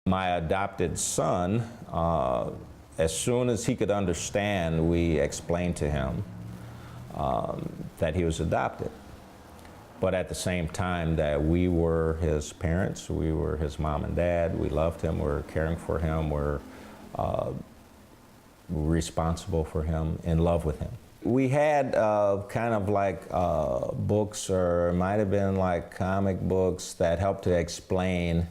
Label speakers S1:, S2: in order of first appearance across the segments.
S1: My adopted son, as soon as he could understand, we explained to him that he was adopted. But at the same time that we were his parents, we were his mom and dad, we loved him, we're caring for him, we're responsible for him, in love with him. We had kind of like books, or it might have been like comic books that helped to explain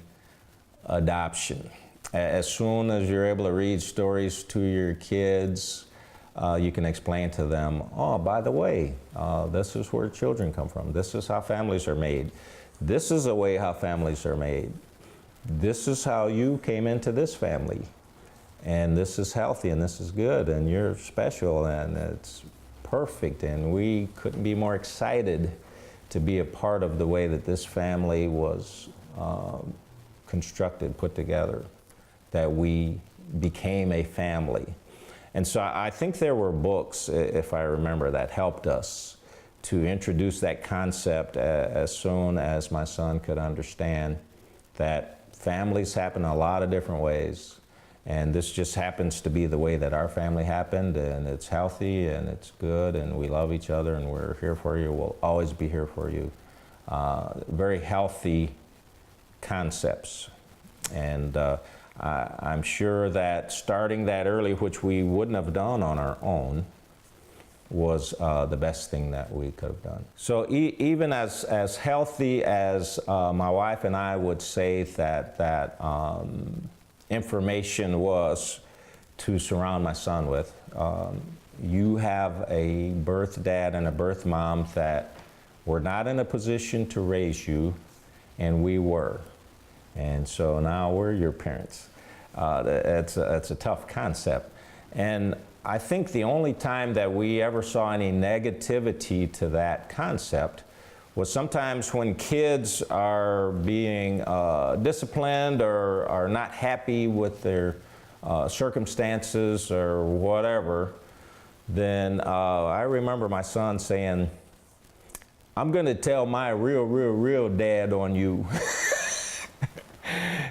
S1: adoption. As soon as you're able to read stories to your kids, you can explain to them, oh, by the way, this is where children come from. This is how families are made. This is the way how families are made. This is how you came into this family. And this is healthy, and this is good, and you're special, and it's perfect. And we couldn't be more excited to be a part of the way that this family was constructed, put together, that we became a family. And so I think there were books, if I remember, that helped us to introduce that concept as soon as my son could understand that families happen a lot of different ways. And this just happens to be the way that our family happened, and it's healthy, and it's good, and we love each other, and we're here for you. We'll always be here for you. Very healthy concepts. And I'm sure that starting that early, which we wouldn't have done on our own, was the best thing that we could have done. So even as healthy as my wife and I would say that information was to surround my son with, you have a birth dad and a birth mom that were not in a position to raise you, and we were. And so now we're your parents. It's a tough concept. And I think the only time that we ever saw any negativity to that concept was sometimes when kids are being disciplined or are not happy with their circumstances or whatever. Then I remember my son saying, "I'm going to tell my real dad on you."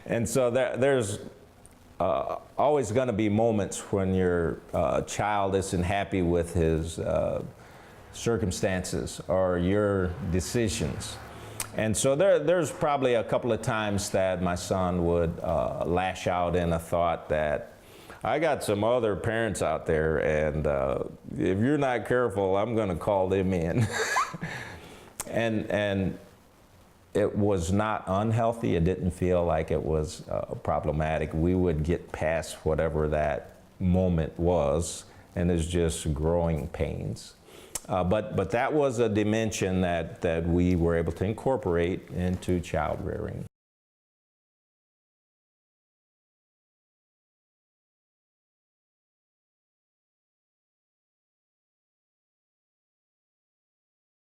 S1: And so there's always going to be moments when your child isn't happy with his circumstances or your decisions. And so there's probably a couple of times that my son would lash out in a thought that, I got some other parents out there, and if you're not careful, I'm going to call them in. And it was not unhealthy. It didn't feel like it was problematic. We would get past whatever that moment was, and it's just growing pains. But that was a dimension that we were able to incorporate into child rearing.